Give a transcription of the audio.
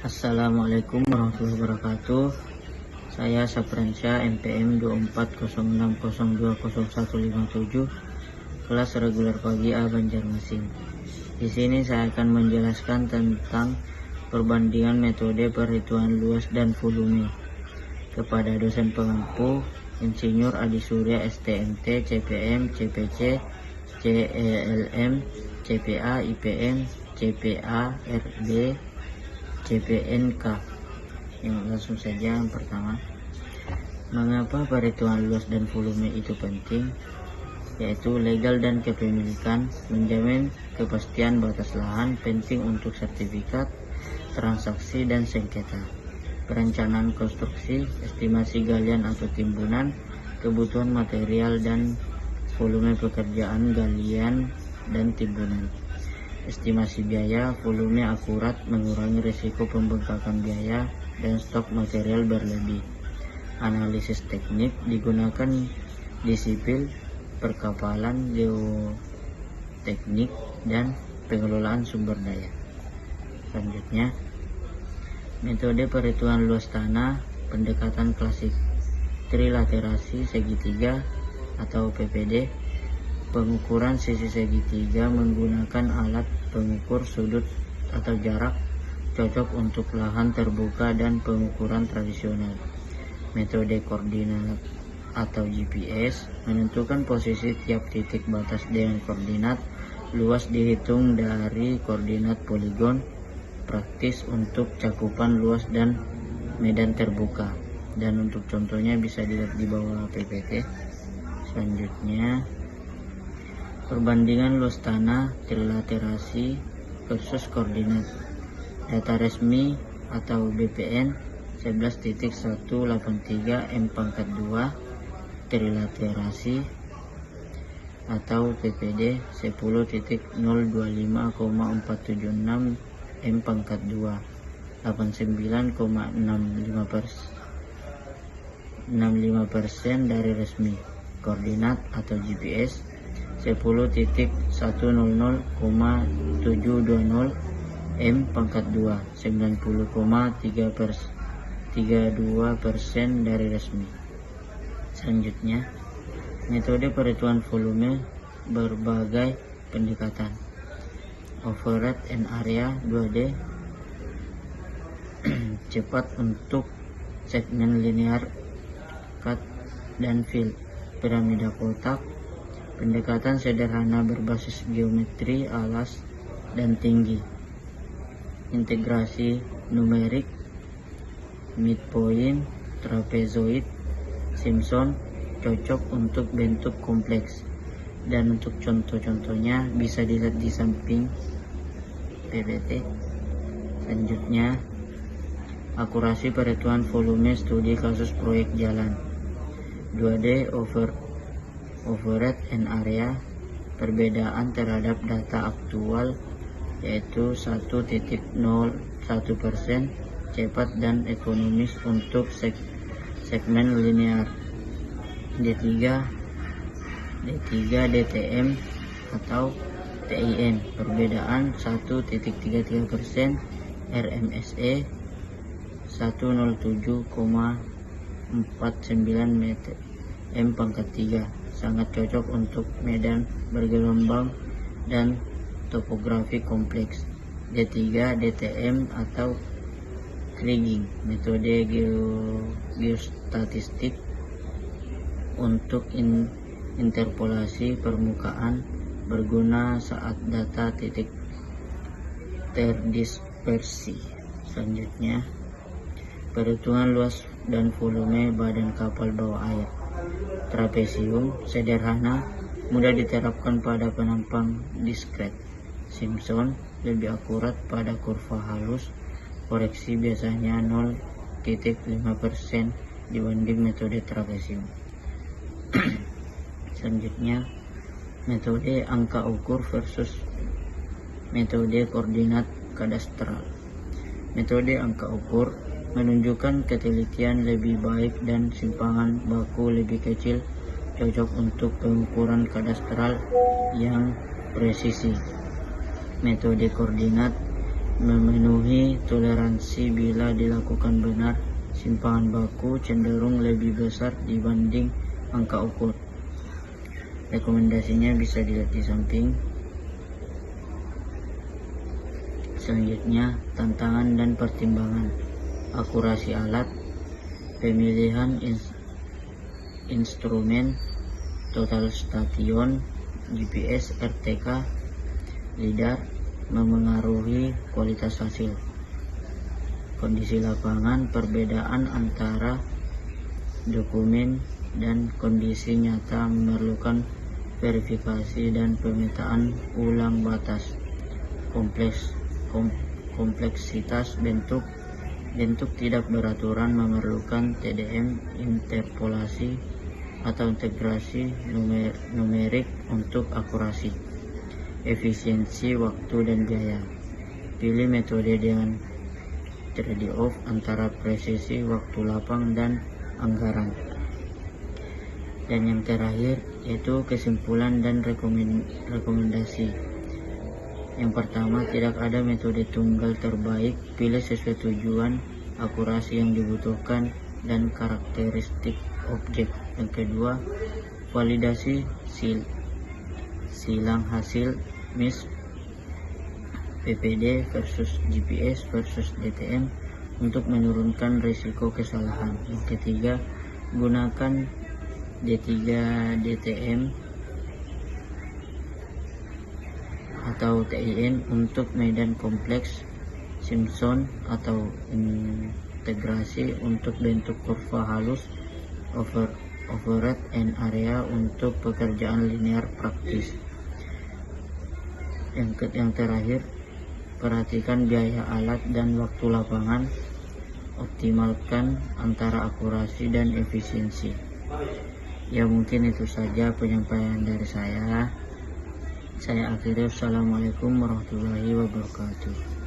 Assalamualaikum warahmatullahi wabarakatuh. Saya Sapransyah MPM 2406020157, kelas reguler pagi A Banjarmasin. Di sini saya akan menjelaskan tentang perbandingan metode perhitungan luas dan volume kepada dosen pengampu Insinyur Adi Surya STMT, CPM, CPC, CELM, CPA, IPM, CPA, RD, CPNK. Yang langsung saja, yang pertama, mengapa perhitungan luas dan volume itu penting? Yaitu legal dan kepemilikan, menjamin kepastian batas lahan, penting untuk sertifikat, transaksi dan sengketa, perencanaan konstruksi, estimasi galian atau timbunan, kebutuhan material dan volume pekerjaan galian dan timbunan, estimasi biaya, volume akurat, mengurangi risiko pembengkakan biaya dan stok material berlebih. Analisis teknik digunakan di sipil, perkapalan, geoteknik, dan pengelolaan sumber daya. Selanjutnya, metode perhitungan luas tanah, pendekatan klasik, trilaterasi segitiga atau PPD, pengukuran sisi segitiga menggunakan alat pengukur sudut atau jarak, cocok untuk lahan terbuka dan pengukuran tradisional. Metode koordinat atau GPS, menentukan posisi tiap titik batas dengan koordinat, luas dihitung dari koordinat poligon, praktis untuk cakupan luas dan medan terbuka. Dan untuk contohnya bisa dilihat di bawah PPT. Selanjutnya, perbandingan luas tanah, trilaterasi versus koordinat. Data resmi atau BPN 11.183 M²2, trilaterasi atau PPD 10.025,476 M²2, 89,65% dari resmi. Koordinat atau GPS 10.100,720 M²2, 90,32% dari resmi. Selanjutnya, metode perhitungan volume berbagai pendekatan. Overhead and area 2D, cepat untuk segmen linear, cut dan fill, piramida kotak, pendekatan sederhana berbasis geometri alas dan tinggi, integrasi numerik, midpoint, trapezoid, Simpson, cocok untuk bentuk kompleks. Dan untuk contoh-contohnya bisa dilihat di samping PPT. Selanjutnya, akurasi perhitungan volume studi kasus proyek jalan. 2D overhead and area, perbedaan terhadap data aktual yaitu 1.01%, cepat dan ekonomis untuk segmen linear. D3 DTM atau TIM, perbedaan 1.33%, RMSE 107,49 meter M²3, sangat cocok untuk medan bergelombang dan topografi kompleks. D3 DTM atau kriging, metode geostatistik untuk interpolasi permukaan, berguna saat data titik terdispersi. Selanjutnya, perhitungan luas dan volume badan kapal bawah air. Trapesium, sederhana, mudah diterapkan pada penampang diskret. Simpson, lebih akurat pada kurva halus, koreksi biasanya 0,5% dibanding metode trapesium. Selanjutnya, metode angka ukur versus metode koordinat kadastral. Metode angka ukur menunjukkan ketelitian lebih baik dan simpangan baku lebih kecil, cocok untuk pengukuran kadastral yang presisi. Metode koordinat memenuhi toleransi efisiensi bila dilakukan benar. Simpangan baku cenderung lebih besar dibanding angka ukur. Rekomendasinya bisa dilihat di samping. Selanjutnya, tantangan dan pertimbangan. Akurasi alat, pemilihan instrumen, total station, GPS, RTK, LiDAR memengaruhi kualitas hasil. Kondisi lapangan, perbedaan antara dokumen dan kondisi nyata memerlukan verifikasi dan pemetaan ulang batas. Kompleksitas bentuk tidak beraturan memerlukan TDM, interpolasi atau integrasi numerik untuk akurasi. Efisiensi waktu dan biaya. Pilih metode dengan trade-off antara presisi, waktu lapang, dan anggaran. Dan yang terakhir yaitu kesimpulan dan rekomendasi. Yang pertama, tidak ada metode tunggal terbaik. Pilih sesuai tujuan, akurasi yang dibutuhkan, dan karakteristik objek. Yang kedua, validasi silang hasil MIS PPD versus GPS versus DTM untuk menurunkan risiko kesalahan. Yang ketiga, gunakan D3 DTM atau TIN untuk medan kompleks, Simpson atau integrasi untuk bentuk kurva halus, overhead and area untuk pekerjaan linear praktis. Yang terakhir, perhatikan biaya alat dan waktu lapangan, optimalkan antara akurasi dan efisiensi. Ya, mungkin itu saja penyampaian dari saya. Saya akhiri. Assalamualaikum warahmatullahi wabarakatuh.